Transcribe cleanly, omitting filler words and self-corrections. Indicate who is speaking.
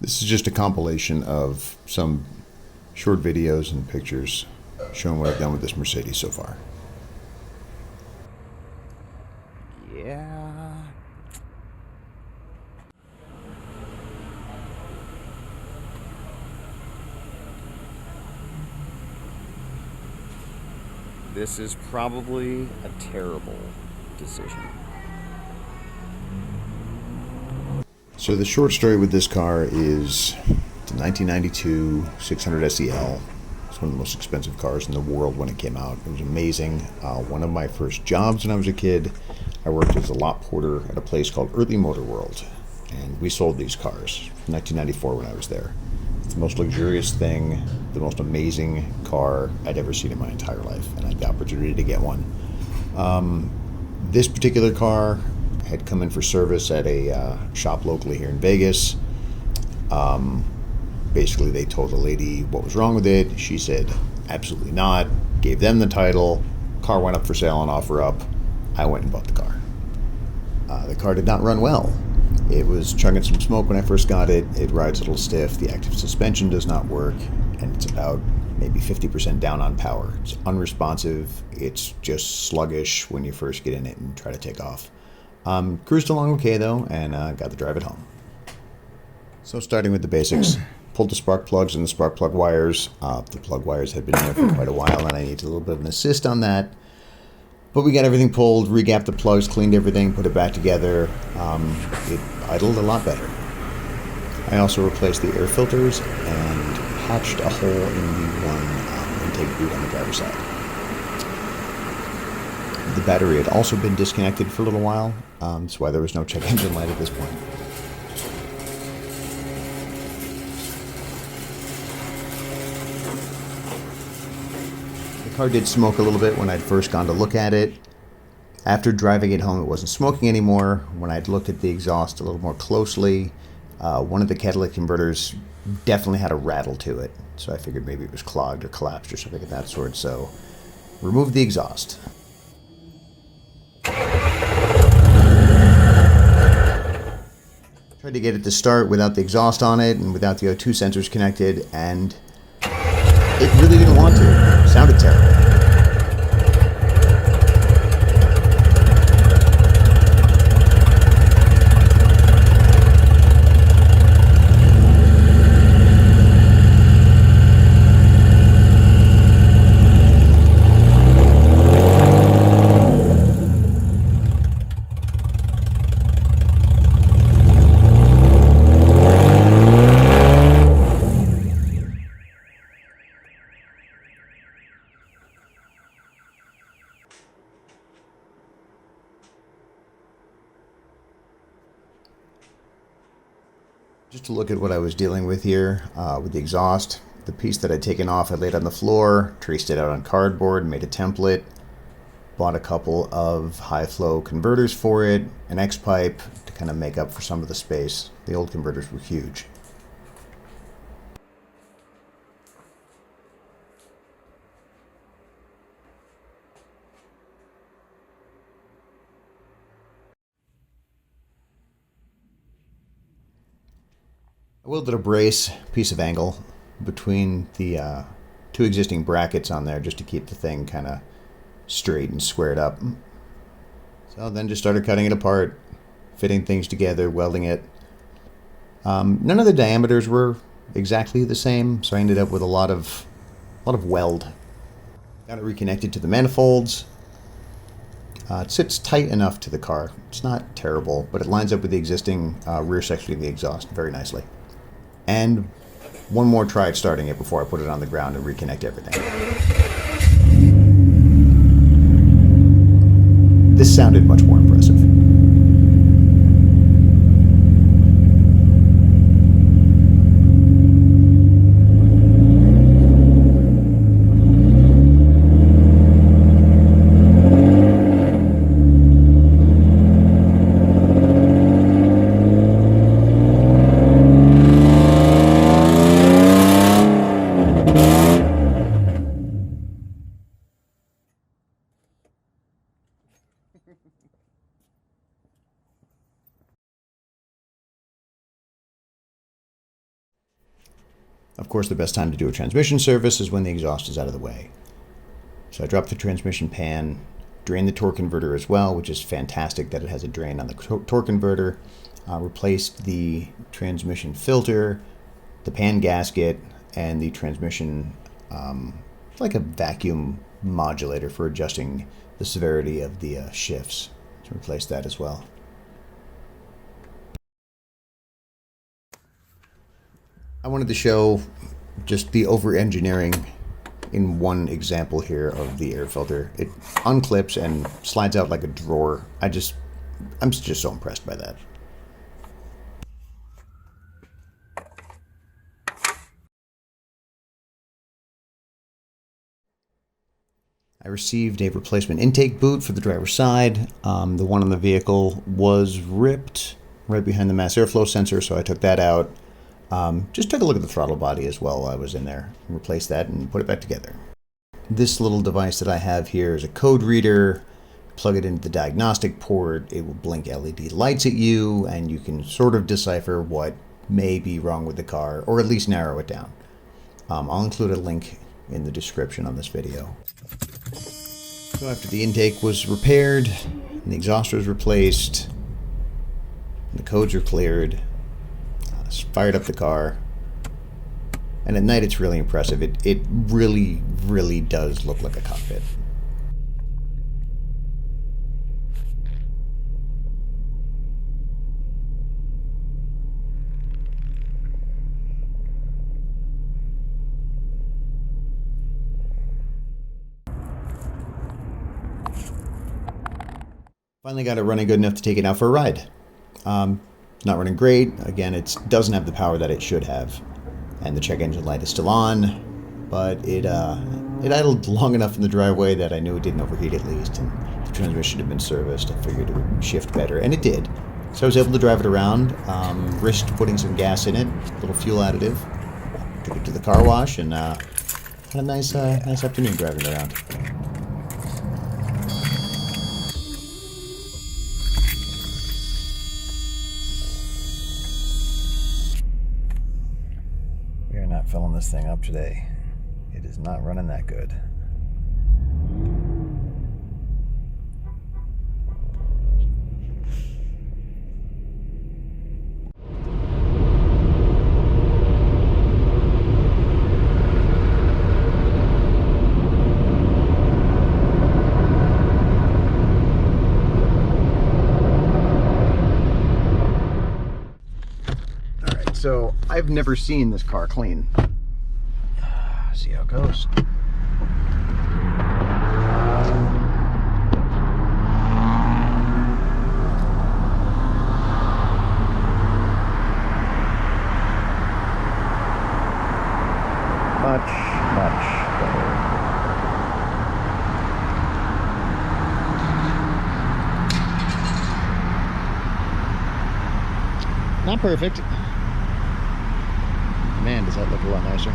Speaker 1: This is just a compilation of some short videos and pictures showing what I've done with this Mercedes so far.
Speaker 2: Yeah. This is probably a terrible decision.
Speaker 1: So the short story with this car is it's a 1992 600 SEL. It's one of the most expensive cars in the world when it came out. It was amazing. One of my first jobs when I was a kid, I worked as a lot porter at a place called Early Motor World, and we sold these cars. 1994 when I was there. It's the most luxurious thing, the most amazing car I'd ever seen in my entire life, and I had the opportunity to get one. This particular car had come in for service at a shop locally here in Vegas. Basically, they told the lady what was wrong with it. She said, absolutely not. Gave them the title. Car went up for sale on OfferUp. I went and bought the car. The car did not run well. It was chugging some smoke when I first got it. It rides a little stiff. The active suspension does not work. And it's about maybe 50% down on power. It's unresponsive. It's just sluggish when you first get in it and try to take off. Cruised along okay though, and got to drive it home. So starting with the basics, pulled the spark plugs and the spark plug wires. The plug wires had been there for quite a while, and I needed a little bit of an assist on that. But we got everything pulled, regapped the plugs, cleaned everything, put it back together. It idled a lot better. I also replaced the air filters and patched a hole in the one intake boot on the driver's side. The battery had also been disconnected for a little while. That's why there was no check engine light at this point. The car did smoke a little bit when I'd first gone to look at it. After driving it home, it wasn't smoking anymore. When I'd looked at the exhaust a little more closely, one of the catalytic converters definitely had a rattle to it. So I figured maybe it was clogged or collapsed or something of that sort. So removed the exhaust. Tried to get it to start without the exhaust on it and without the O2 sensors connected, and it really didn't want to. It sounded terrible. Just to look at what I was dealing with here with the exhaust, the piece that I'd taken off I laid on the floor, traced it out on cardboard, made a template, bought a couple of high flow converters for it, an X-pipe to kind of make up for some of the space. The old converters were huge. I welded a brace piece of angle between the two existing brackets on there just to keep the thing kind of straight and squared up. So then just started cutting it apart, fitting things together, welding it. None of the diameters were exactly the same, so I ended up with a lot of weld. Got it reconnected to the manifolds. It sits tight enough to the car. It's not terrible, but it lines up with the existing rear section of the exhaust very nicely. And one more try at starting it before I put it on the ground and reconnect everything. This sounded much more impressive. Of course, the best time to do a transmission service is when the exhaust is out of the way. So I dropped the transmission pan, drained the torque converter as well, which is fantastic that it has a drain on the torque converter. Replaced the transmission filter, the pan gasket, and the transmission, like a vacuum modulator for adjusting the severity of the shifts. To replace that as well. I wanted to show just the over-engineering in one example here of the air filter. It unclips and slides out like a drawer. I'm just so impressed by that. I received a replacement intake boot for the driver's side. The one on the vehicle was ripped right behind the mass airflow sensor, so I took that out. Just took a look at the throttle body as well while I was in there, and replaced that and put it back together. This little device that I have here is a code reader. Plug it into the diagnostic port, it will blink LED lights at you, and you can sort of decipher what may be wrong with the car, or at least narrow it down. I'll include a link in the description on this video. So after the intake was repaired, and the exhaust was replaced, and the codes are cleared, fired up the car, and at night it's really impressive. It really, really does look like a cockpit. Finally got it running good enough to take it out for a ride. Not running great. Again, it doesn't have the power that it should have. And the check engine light is still on. But it idled long enough in the driveway that I knew it didn't overheat at least. And the transmission had been serviced. I figured it would shift better. And it did. So I was able to drive it around. Risked putting some gas in it. A little fuel additive. Took it to the car wash and had a nice afternoon driving around. We are not filling this thing up today. It is not running that good. So I've never seen this car clean. See how it goes. Much better. Not perfect. Man, does that look a lot nicer.